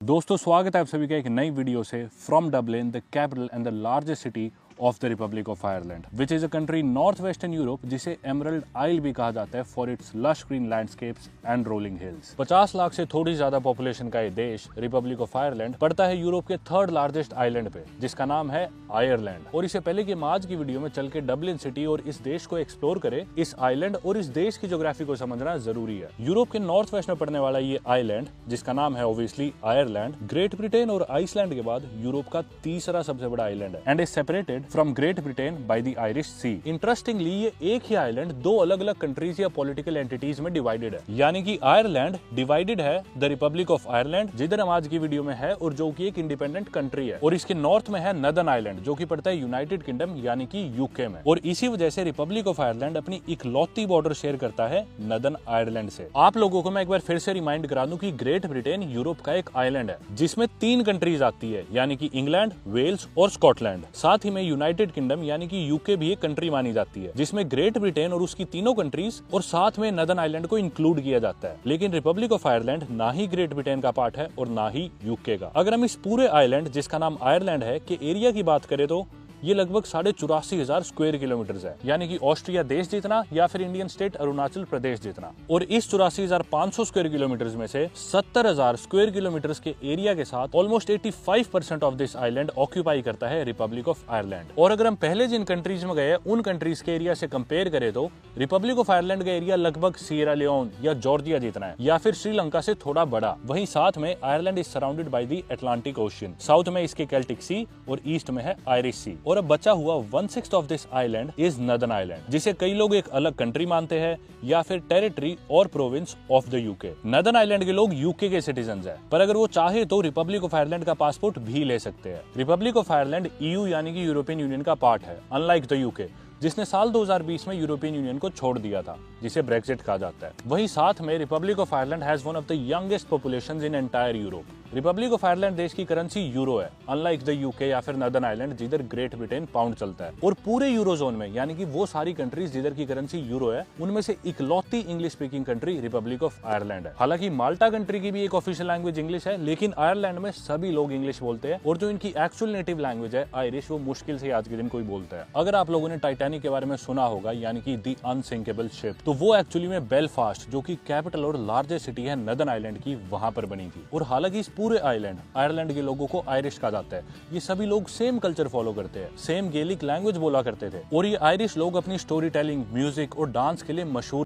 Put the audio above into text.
दोस्तों स्वागत है आप सभी का एक नई वीडियो से from Dublin the capital and the largest city of the Republic of Ireland which is a country north western Europe जिसे एमरल्ड आइल भी कहा जाता है for its lush green landscapes and rolling hills. 50 lakh से थोड़ी ज्यादा पॉपुलेशन का ये देश रिपब्लिक ऑफ आयरलैंड पड़ता है यूरोप के थर्ड लार्जेस्ट आइलैंड पे जिसका नाम है आयरलैंड। और इससे पहले कि हम आज की वीडियो में चल के डबलिन सिटी और इस देश को एक्सप्लोर करें, इस आइलैंड और इस देश की ज्योग्राफी को समझना जरूरी है। यूरोप के नॉर्थ वेस्ट में पड़ने वाला ये आइलैंड जिसका नाम है ऑब्वियसली आयरलैंड, ग्रेट ब्रिटेन और आइसलैंड के बाद यूरोप का तीसरा सबसे बड़ा आइलैंड है and is separated from Great Britain by the Irish Sea. Interestingly ये एक ही आइलैंड दो अलग अलग कंट्रीज या पॉलिटिकल एंटिटीज में डिवाइडेड है, यानी कि आयरलैंड डिवाइडेड है द रिपब्लिक ऑफ आयरलैंड जिधर हम आज की वीडियो में है और जो कि एक इंडिपेंडेंट कंट्री है, और इसके नॉर्थ में है नदर्न आइलैंड जो कि पड़ता है यूनाइटेड किंगडम यानी कि यूके में। और इसी वजह से रिपब्लिक ऑफ आयरलैंड अपनी इकलौती बॉर्डर शेयर करता है नदर्न आयरलैंड से। आप लोगों को मैं एक बार फिर से रिमाइंड करा दूं कि ग्रेट ब्रिटेन यूरोप का एक आइलैंड है जिसमें 3 कंट्रीज आती है, यानी कि इंग्लैंड, वेल्स और स्कॉटलैंड। साथ ही में यूनाइटेड किंगडम यानी कि यूके भी एक कंट्री मानी जाती है जिसमें ग्रेट ब्रिटेन और उसकी तीनों कंट्रीज और साथ में नदर्न आइलैंड को इंक्लूड किया जाता है। लेकिन रिपब्लिक ऑफ आयरलैंड ना ही ग्रेट ब्रिटेन का पार्ट है और ना ही यूके का। अगर हम इस पूरे आइलैंड जिसका नाम आयरलैंड है के एरिया की बात करें तो ये लगभग 84,500 स्क्वायर किलोमीटर है, यानी कि ऑस्ट्रिया देश जितना या फिर इंडियन स्टेट अरुणाचल प्रदेश जितना। और इस 84,500 स्क्वायर किलोमीटर में से 70,000 स्क्वायर किलोमीटर के एरिया के साथ almost 85% of this island occupy करता है रिपब्लिक ऑफ आयरलैंड। और अगर हम पहले जिन कंट्रीज में गए उन कंट्रीज के एरिया से कंपेयर करें तो रिपब्लिक ऑफ आयरलैंड का एरिया लगभग सियरा लियोन या जॉर्जिया जितना है या फिर श्रीलंका से थोड़ा बड़ा। वहीं साथ में Ireland is surrounded by the Atlantic ocean, south में इसके केल्टिक सी और ईस्ट में है आयरिश सी। और अब बचा हुआ 1/6 of this island is northern island जिसे कई लोग एक अलग कंट्री मानते हैं या फिर टेरिटरी और province of the UK. Northern island के लोग यूके के सिटीजंस हैं, पर अगर वो चाहे तो रिपब्लिक ऑफ आयरलैंड का पासपोर्ट भी ले सकते हैं। रिपब्लिक ऑफ आयरलैंड ईयू यानी कि यूरोपियन यूनियन का पार्ट है, अनलाइक द यूके जिसने साल 2020 में यूरोपियन यूनियन को छोड़ दिया था जिसे ब्रेक्सिट कहा जाता है। वहीं साथ में Republic of Ireland has one of the youngest populations in entire Europe. Republic of Ireland देश की करेंसी यूरो है, अनलाइक द यूके या फिर नदर्न आइलैंड जिधर ग्रेट ब्रिटेन पाउंड चलता है। और पूरे यूरो जोन में यानी कि वो सारी कंट्रीज जिधर की करेंसी यूरो है उनमें से इकलौती English speaking country Republic of Ireland है। हालांकि माल्टा कंट्री की भी एक ऑफिशियल लैंग्वेज इंग्लिश है, लेकिन आयरलैंड में सभी लोग इंग्लिश बोलते हैं और जो इनकी एक्चुअल नेटिव लैंग्वेज है आयरिश, वो मुश्किल से आज के दिन कोई बोलता है। अगर आप लोगों ने टाइटैनिक के बारे में सुना होगा यानी कि द अनसिंकेबल शिप, तो वो एक्चुअली में बेलफास्ट जो कि कैपिटल और लार्जेस्ट सिटी है नदर्न आइलैंड की, वहां पर बनी थी। और हालांकि इस पूरे आयरलैंड के लोगों को आयरिश कहा जाता है। ये सभी लोग सेम कल्चर फॉलो करते हैं, सेम गेलिक लैंग्वेज बोला करते थे और ये आयरिश लोग अपनी स्टोरी टेलिंग, म्यूजिक और डांस के लिए मशहूर